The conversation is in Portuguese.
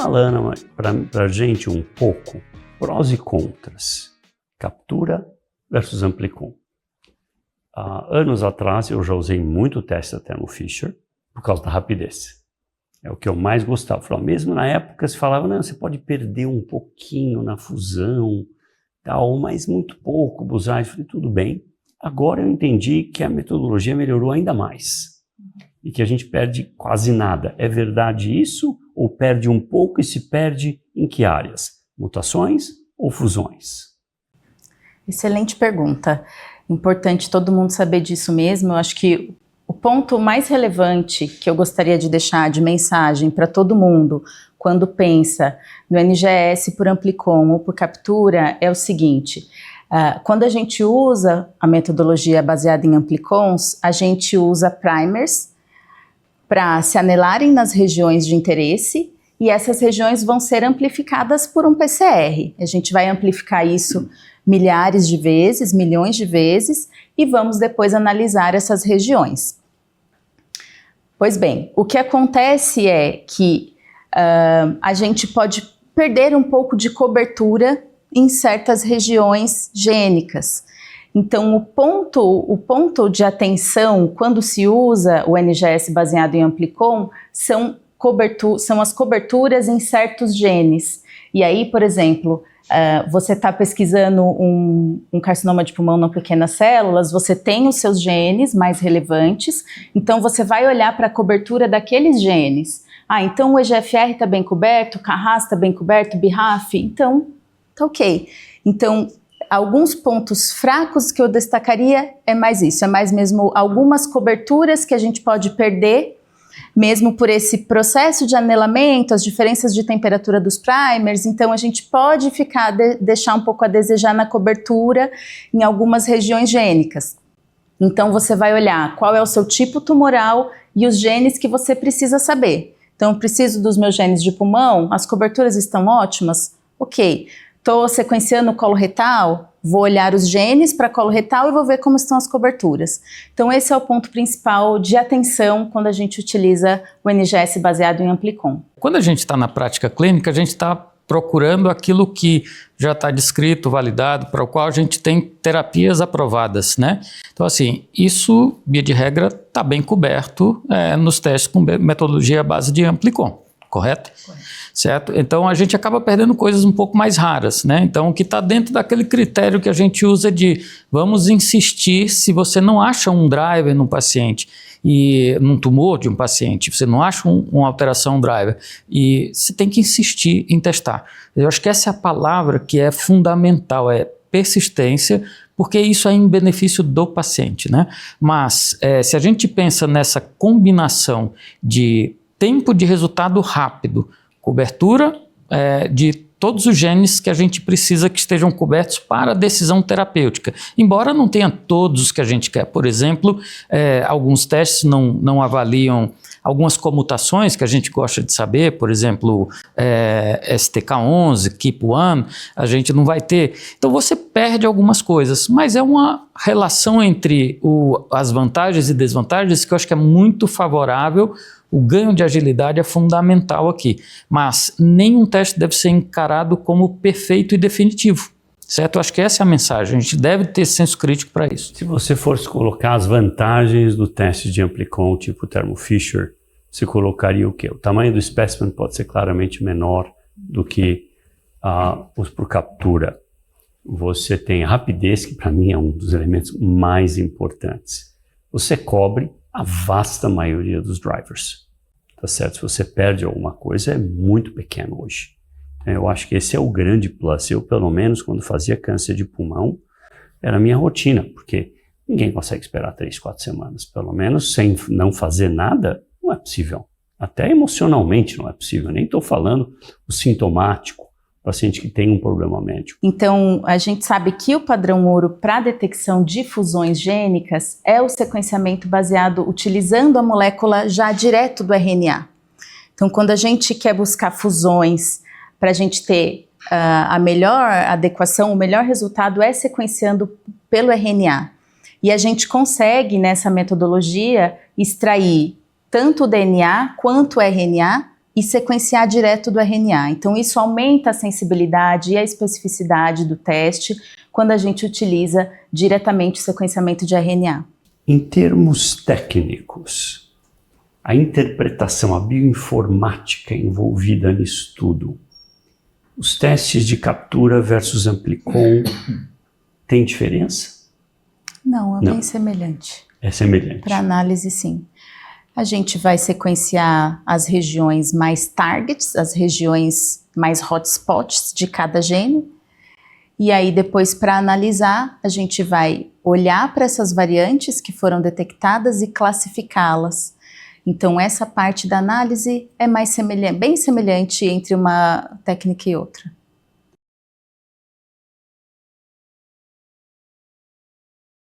Fala, Ana, para a gente um pouco, prós e contras, captura versus amplicon. Anos atrás eu já usei muito o teste da Thermo Fisher por causa da rapidez. É o que eu mais gostava. Mesmo na época se falava, não, você pode perder um pouquinho na fusão, tal, mas muito pouco, Buzzard. Eu falei, tudo bem. Agora eu entendi que a metodologia melhorou ainda mais e que a gente perde quase nada. É verdade isso? Ou perde um pouco e se perde em que áreas? Mutações ou fusões? Excelente pergunta. Importante todo mundo saber disso mesmo. Eu acho que o ponto mais relevante que eu gostaria de deixar de mensagem para todo mundo quando pensa no NGS por amplicon ou por captura é o seguinte: quando a gente usa a metodologia baseada em amplicons, a gente usa primers para se anelarem nas regiões de interesse e essas regiões vão ser amplificadas por um PCR. A gente vai amplificar isso milhares de vezes, milhões de vezes, e vamos depois analisar essas regiões. Pois bem, o que acontece é que a gente pode perder um pouco de cobertura em certas regiões gênicas. Então, o ponto de atenção quando se usa o NGS baseado em amplicon são as coberturas em certos genes. E aí, por exemplo, você está pesquisando um carcinoma de pulmão não pequenas células, você tem os seus genes mais relevantes, então você vai olhar para a cobertura daqueles genes. Então o EGFR está bem coberto, o Carras está bem coberto, o BRAF, então tá ok. Então, alguns pontos fracos que eu destacaria é mais isso, é mais mesmo algumas coberturas que a gente pode perder, mesmo por esse processo de anelamento, as diferenças de temperatura dos primers, então a gente pode deixar um pouco a desejar na cobertura em algumas regiões gênicas. Então você vai olhar qual é o seu tipo tumoral e os genes que você precisa saber. Então eu preciso dos meus genes de pulmão, as coberturas estão ótimas? Ok. Estou sequenciando o colo retal, vou olhar os genes para colo retal e vou ver como estão as coberturas. Então esse é o ponto principal de atenção quando a gente utiliza o NGS baseado em amplicon. Quando a gente está na prática clínica, a gente está procurando aquilo que já está descrito, validado, para o qual a gente tem terapias aprovadas, né? Então assim, isso, via de regra, está bem coberto nos testes com metodologia à base de amplicon, correto? Certo? Então a gente acaba perdendo coisas um pouco mais raras, né? Então o que está dentro daquele critério que a gente usa de vamos insistir, se você não acha um driver no paciente e num tumor de um paciente, você não acha uma alteração driver e você tem que insistir em testar. Eu acho que essa é a palavra que é fundamental, é persistência, porque isso é em benefício do paciente, né? Mas se a gente pensa nessa combinação de tempo de resultado rápido, cobertura de todos os genes que a gente precisa que estejam cobertos para a decisão terapêutica. Embora não tenha todos os que a gente quer. Por exemplo, alguns testes não avaliam algumas comutações que a gente gosta de saber, por exemplo, STK11, KEAP1, a gente não vai ter. Então você perde algumas coisas, mas é uma relação entre as vantagens e desvantagens que eu acho que é muito favorável. O ganho de agilidade é fundamental aqui, mas nenhum teste deve ser encarado como perfeito e definitivo, certo? Eu acho que essa é a mensagem, a gente deve ter senso crítico para isso. Se você fosse colocar as vantagens do teste de amplicon tipo Thermo Fisher, você colocaria o quê? O tamanho do specimen pode ser claramente menor do que os por captura. Você tem a rapidez, que para mim é um dos elementos mais importantes. Você cobre a vasta maioria dos drivers. Tá certo? Se você perde alguma coisa, é muito pequeno hoje. Eu acho que esse é o grande plus. Eu, pelo menos, quando fazia câncer de pulmão, era a minha rotina, porque ninguém consegue esperar 3, 4 semanas. Pelo menos sem não fazer nada, não é possível. Até emocionalmente não é possível. Nem estou falando o sintomático, paciente que tem um problema médico. Então, a gente sabe que o padrão ouro para detecção de fusões gênicas é o sequenciamento baseado utilizando a molécula já direto do RNA. Então, quando a gente quer buscar fusões para a gente ter a melhor adequação, o melhor resultado é sequenciando pelo RNA. E a gente consegue, nessa metodologia, extrair tanto o DNA quanto o RNA e sequenciar direto do RNA. Então, isso aumenta a sensibilidade e a especificidade do teste quando a gente utiliza diretamente o sequenciamento de RNA. Em termos técnicos, a interpretação, a bioinformática envolvida nisso tudo, os testes de captura versus Amplicon, tem diferença? Não, é bem semelhante. É semelhante. Para análise, sim. A gente vai sequenciar as regiões mais targets, as regiões mais hotspots de cada gene. E aí, depois, para analisar, a gente vai olhar para essas variantes que foram detectadas e classificá-las. Então, essa parte da análise é bem semelhante entre uma técnica e outra.